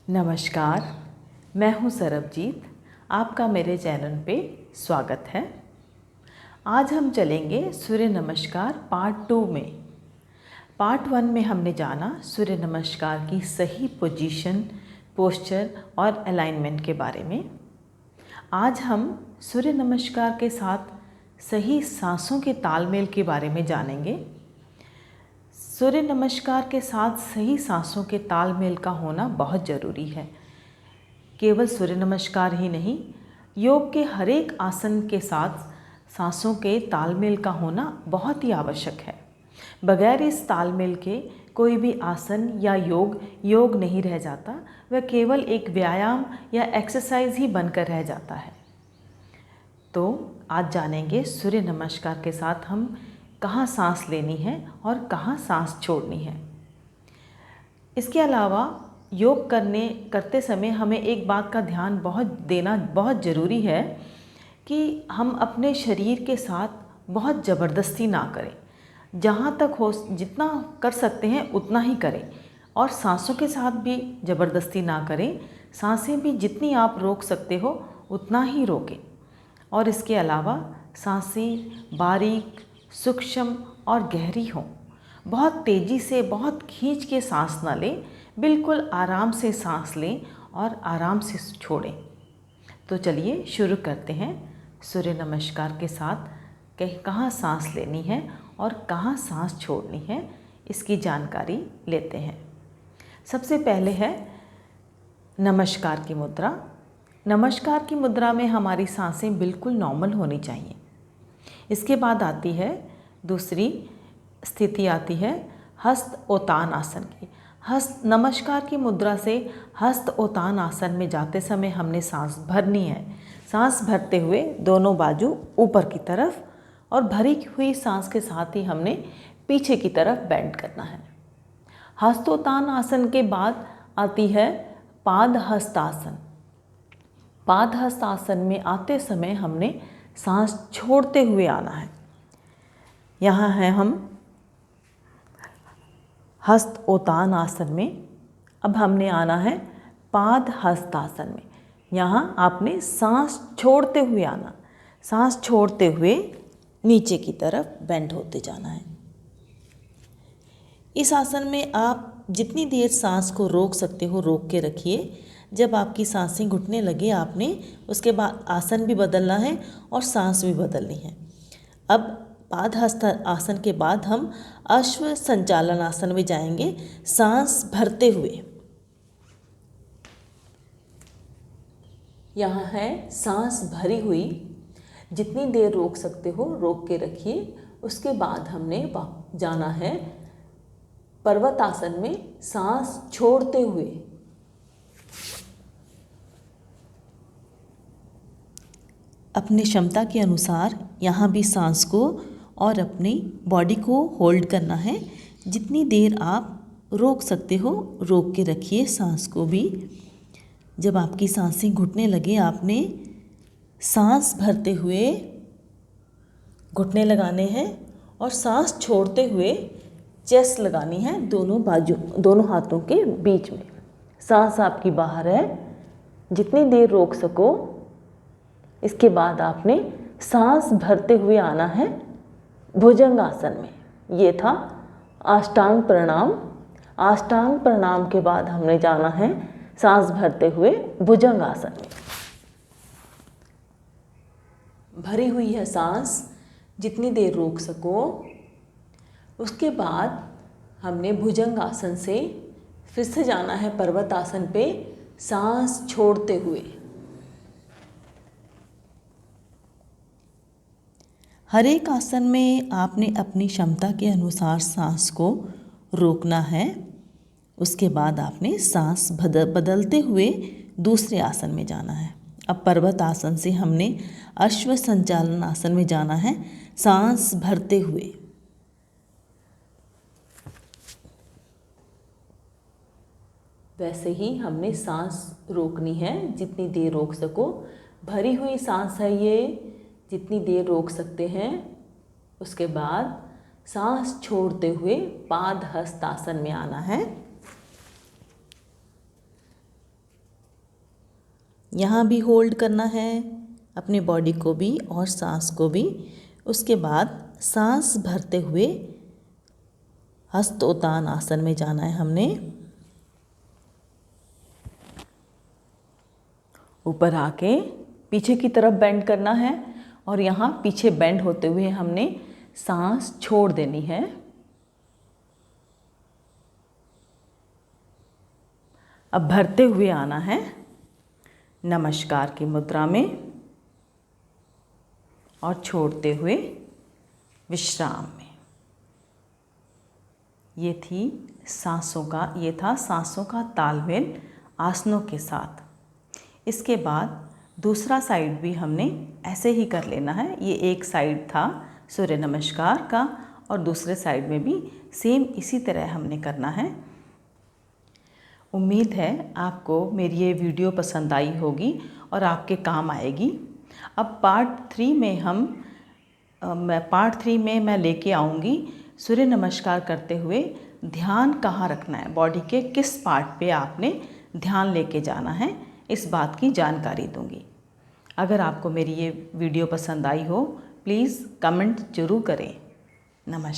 नमस्कार, मैं हूँ सरबजीत। आपका मेरे चैनल पे स्वागत है। आज हम चलेंगे सूर्य नमस्कार पार्ट 2 में। पार्ट 1 में हमने जाना सूर्य नमस्कार की सही पोजीशन, पोस्चर और अलाइनमेंट के बारे में। आज हम सूर्य नमस्कार के साथ सही सांसों के तालमेल के बारे में जानेंगे। सूर्य नमस्कार के साथ सही सांसों के तालमेल का होना बहुत ज़रूरी है। केवल सूर्य नमस्कार ही नहीं, योग के हर एक आसन के साथ सांसों के तालमेल का होना बहुत ही आवश्यक है। बगैर इस तालमेल के कोई भी आसन या योग नहीं रह जाता, वह केवल एक व्यायाम या एक्सरसाइज ही बनकर रह जाता है। तो आज जानेंगे सूर्य नमस्कार के साथ हम कहाँ सांस लेनी है और कहाँ सांस छोड़नी है। इसके अलावा योग करते समय हमें एक बात का ध्यान देना बहुत ज़रूरी है कि हम अपने शरीर के साथ बहुत ज़बरदस्ती ना करें। जहाँ तक हो, जितना कर सकते हैं उतना ही करें, और सांसों के साथ भी ज़बरदस्ती ना करें। सांसें भी जितनी आप रोक सकते हो उतना ही रोकें। और इसके अलावा सांसें बारीक, सूक्ष्म और गहरी हों। बहुत तेज़ी से, बहुत खींच के सांस ना लें, बिल्कुल आराम से सांस लें और आराम से छोड़ें। तो चलिए शुरू करते हैं। सूर्य नमस्कार के साथ कहाँ सांस लेनी है और कहाँ सांस छोड़नी है, इसकी जानकारी लेते हैं। सबसे पहले है नमस्कार की मुद्रा। नमस्कार की मुद्रा में हमारी सांसें बिल्कुल नॉर्मल होनी चाहिए। इसके बाद आती है दूसरी स्थिति, आती है हस्त ओतान आसन की। नमस्कार की मुद्रा से हस्त ओतान आसन में जाते समय हमने सांस भरनी है। सांस भरते हुए दोनों बाजू ऊपर की तरफ, और भरी हुई सांस के साथ ही हमने पीछे की तरफ बेंड करना है। हस्तोतान आसन के बाद आती है पाद हस्तासन। पाद हस्तासन में आते समय हमने सांस छोड़ते हुए आना है। यहाँ है हम हस्त ओतान आसन में। अब हमने आना है पाद हस्तासन में। यहाँ आपने सांस छोड़ते हुए आना, सांस छोड़ते हुए नीचे की तरफ बेंड होते जाना है। इस आसन में आप जितनी देर सांस को रोक सकते हो रोक के रखिए। जब आपकी सांसें घुटने लगे, आपने उसके बाद आसन भी बदलना है और सांस भी बदलनी है। अब पाद हस्त आसन के बाद हम अश्व संचालन आसन में जाएंगे, सांस भरते हुए। यहाँ है सांस भरी हुई, जितनी देर रोक सकते हो रोक के रखिए। उसके बाद हमने जाना है पर्वत आसन में, सांस छोड़ते हुए। अपनी क्षमता के अनुसार यहाँ भी सांस को और अपनी बॉडी को होल्ड करना है। जितनी देर आप रोक सकते हो रोक के रखिए सांस को भी। जब आपकी सांसें घुटने लगे, आपने सांस भरते हुए घुटने लगाने हैं और सांस छोड़ते हुए चेस्ट लगानी है दोनों हाथों के बीच में। सांस आपकी बाहर है, जितनी देर रोक सको। इसके बाद आपने सांस भरते हुए आना है भुजंग आसन में। ये था अष्टांग प्रणाम। अष्टांग प्रणाम के बाद हमने जाना है सांस भरते हुए भुजंग आसन में। भरी हुई है सांस, जितनी देर रोक सको। उसके बाद हमने भुजंग आसन से फिर से जाना है पर्वत आसन पे, सांस छोड़ते हुए। हर एक आसन में आपने अपनी क्षमता के अनुसार सांस को रोकना है। उसके बाद आपने सांस बदलते हुए दूसरे आसन में जाना है। अब पर्वत आसन से हमने अश्व संचालन आसन में जाना है, सांस भरते हुए। वैसे ही हमने सांस रोकनी है, जितनी देर रोक सको। भरी हुई सांस है ये, जितनी देर रोक सकते हैं। उसके बाद सांस छोड़ते हुए पाद हस्तासन में आना है। यहाँ भी होल्ड करना है अपनी बॉडी को भी और सांस को भी। उसके बाद सांस भरते हुए हस्तोत्तान आसन में जाना है हमने। ऊपर आके पीछे की तरफ बेंड करना है और यहाँ पीछे बेंड होते हुए हमने सांस छोड़ देनी है। अब भरते हुए आना है नमस्कार की मुद्रा में और छोड़ते हुए विश्राम में। ये था सांसों का तालमेल आसनों के साथ। इसके बाद दूसरा साइड भी हमने ऐसे ही कर लेना है। ये एक साइड था सूर्य नमस्कार का और दूसरे साइड में भी सेम इसी तरह हमने करना है। उम्मीद है आपको मेरी ये वीडियो पसंद आई होगी और आपके काम आएगी। अब पार्ट 3 में मैं लेके आऊँगी सूर्य नमस्कार करते हुए ध्यान कहाँ रखना है, बॉडी के किस पार्ट पे आपने ध्यान लेके जाना है, इस बात की जानकारी दूंगी। अगर आपको मेरी ये वीडियो पसंद आई हो प्लीज़ कमेंट ज़रूर करें। नमस्कार।